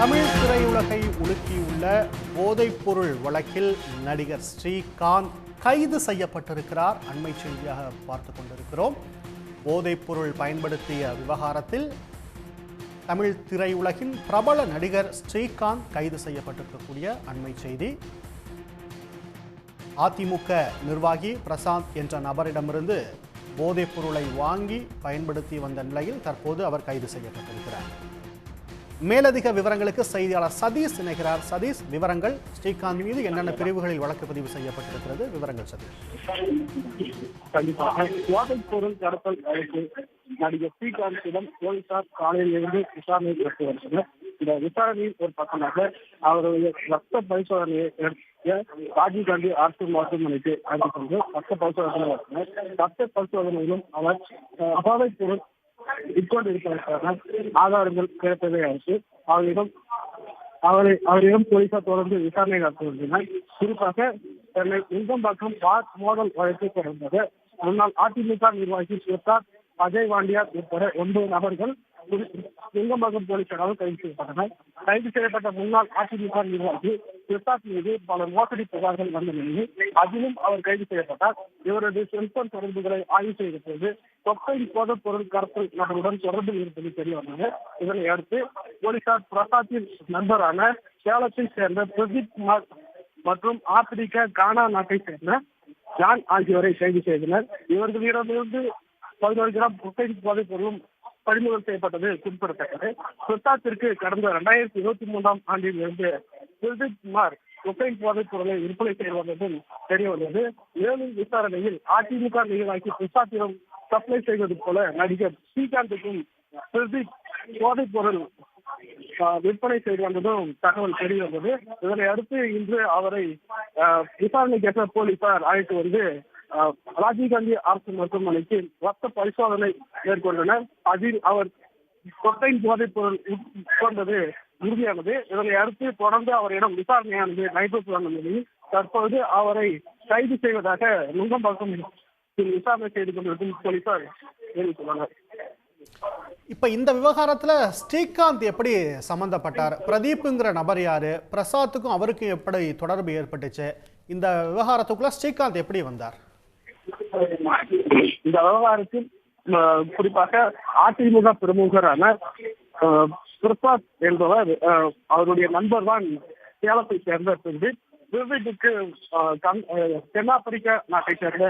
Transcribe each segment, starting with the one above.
தமிழ் திரையுலகை உலுக்கியுள்ள போதைப்பொருள் வழக்கில் நடிகர் ஸ்ரீகாந்த் கைது செய்யப்பட்டிருக்கிறார். அண்மை செய்தியாக பார்த்து கொண்டிருக்கிறோம். போதைப்பொருள் பயன்படுத்திய விவகாரத்தில் தமிழ் திரையுலகின் பிரபல நடிகர் ஸ்ரீகாந்த் கைது செய்யப்பட்டிருக்கக்கூடிய அண்மை செய்தி. அதிமுக நிர்வாகி பிரசாந்த் என்ற நபரிடமிருந்து போதைப் பொருளை வாங்கி பயன்படுத்தி வந்த நிலையில் தற்போது அவர் கைது செய்யப்பட்டிருக்கிறார். மேலதிக விவரங்களுக்கு செய்தியாளர் சதீஷ் இணைகிறார். சதீஷ், விவரங்கள். ஸ்ரீகாந்த் மீது என்னென்ன பிரிவுகளில் வழக்கு பதிவு செய்யப்பட்டிருக்கிறது? விவரங்கள் சதீஷ். கண்டிப்பாக போதைப் பொருள் கடத்தல் வழக்கு நடிகர் ஸ்ரீகாந்திடம் போலீசார் காலையில் இருந்து விசாரணை நடத்தி வருகின்றனர். இந்த விசாரணையில் ஒரு பக்கமாக அவருடைய ரத்த பரிசோதனையை ராஜீவ்காந்தி அரசு மருத்துவமனைக்கு அழைத்து சென்று ரத்த பரிசோதனை நடத்தினர். ரத்த பரிசோதனையிலும் அவர் போதைப் பொருள் உட்கொண்டு இருப்பதற்கான ஆதாரங்கள் கிடைத்ததை அடுத்து அவரிடம் போலீசார் தொடர்ந்து விசாரணை நடத்தி வருகின்றனர். குறிப்பாக சென்னை நுங்கம்பாக்கம் பார் மோதல் வழக்கு தொடர்ந்தது. முன்னாள் அதிமுக நிர்வாகி பிரசாத், அஜய் வாண்டியார் உட்பட 9 நபர்கள் நுங்கம்பாக்கம் போலீசாரால் கைது செய்யப்பட்டனர். கைது செய்யப்பட்ட முன்னாள் அதிமுக நிர்வாகி பிரசாத் மீது பல மோசடி புகார்கள் வந்த நிலையில் அதிலும் அவர் கைது செய்யப்பட்டார். இவரது செல்போன் தொடர்புகளை ஆய்வு செய்த போது தொகையின் போதைப் பொருள் கடத்தல் நபருடன் தொடர்பில் இருப்பது தெரிய வந்தது. இதனை அடுத்து போலீசார் பிரசாத்தின் நண்பரான சேலத்தை சேர்ந்த பிரதீப் குமார் மற்றும் ஆப்பிரிக்க கானா நாட்டை சேர்ந்த ஜான் ஆகியோரை கைது செய்தனர். இவர்களிடமிருந்து 11 கிராம் கொக்கைன் போதைப் பொருளும் பறிமுதல் செய்யப்பட்டது குறிப்பிடத்தக்கது. பிரசாத்திற்கு கடந்த 2023ஆம் ஆண்டில் இருந்து பிரதீப் குமார் கொக்கைன் போதைப் பொருளை விற்பனை செய்து வந்ததும் தெரிய வந்தது. மேலும் விசாரணையில் அதிமுக நிர்வாகி பிரசாத்திடம் சப்ளை செய்வது போல நடிகர் ஸ்ரீகாந்துக்கும் பிரதீப் போதைப் பொருள் விற்பனை செய்து வந்ததும் தகவல் தெரிய வந்தது. இதனை அடுத்து இன்று அவரை விசாரணைக்கேற்ற போலீசார் அழைத்து வந்து ராஜீவ்காந்தி அரசு மருத்துவமனைக்கு ரத்த பரிசோதனை மேற்கொண்டனர். அதில் அவர் கொக்கைன் போதைப் பொருள் உட்கொண்டது உறுதியானது. இதனை அடுத்து தொடர்ந்து அவரிடம் விசாரணையானது நடைபெற்று வந்த நிலையில் தற்போது அவரை கைது செய்வதாக நுங்கம்பாக்கம் விசாரணை செய்து கொண்டிருக்கும் போலீசார் தெரிவித்துள்ளனர். இப்ப இந்த விவகாரத்துல ஸ்ரீகாந்த் எப்படி சம்பந்தப்பட்டார்? பிரதீப்ங்கிற நபர் யாரு? பிரசாத்துக்கும் அவருக்கும் எப்படி தொடர்பு ஏற்பட்டுச்சு? இந்த விவகாரத்துக்குள்ள ஸ்ரீகாந்த் எப்படி வந்தார்? இந்த விவகாரத்தில் குறிப்பாக அதிமுக பிரமுகரான பிரசாத் என்பவர் அவருடைய நண்பர் தான் சேலத்தை சேர்ந்த பிரதீப். பிரதீப்புக்கு தென்னாப்பிரிக்க நாட்டை சேர்ந்த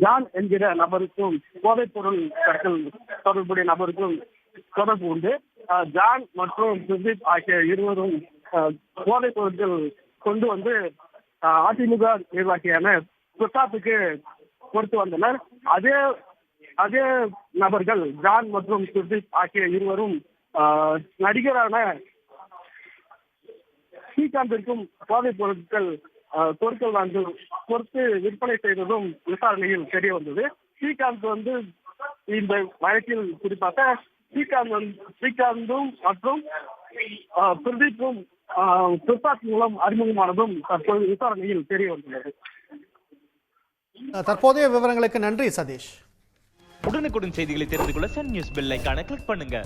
ஜான் என்கிற நபருக்கும் போதைப் பொருள் கடத்தல் தொடர்புடைய நபருக்கும் தொடர்பு உண்டு. ஜான் மற்றும் பிரதீப் ஆகிய இருவரும் போதைப் பொருட்கள் கொண்டு வந்து அதிமுக நிர்வாகியான பிரசாத்துக்கு கொடுத்து வந்தனர். அதே நபர்கள் ஜான் மற்றும் பிரதீப் ஆகிய இருவரும் நடிகரான ஸ்ரீகாந்திற்கும் போதைப் பொருட்கள் கொடுத்து விற்பனை செய்ததும் விசாரணையில் தெரிய வந்தது. ஸ்ரீகாந்த் வந்து இந்த வழக்கில் குறிப்பாக ஸ்ரீகாந்தும் மற்றும் பிரதீப்பும் பிரசாத் மூலம் அறிமுகமானதும் தற்போது விசாரணையில் தெரிய வந்துள்ளது. தற்போதைய விவரங்களுக்கு நன்றி சதீஷ். உடனுக்குடன் செய்திகளை தெரிந்து கொள்ள சன் நியூஸ் பெல் ஐகானை கிளிக் பண்ணுங்க.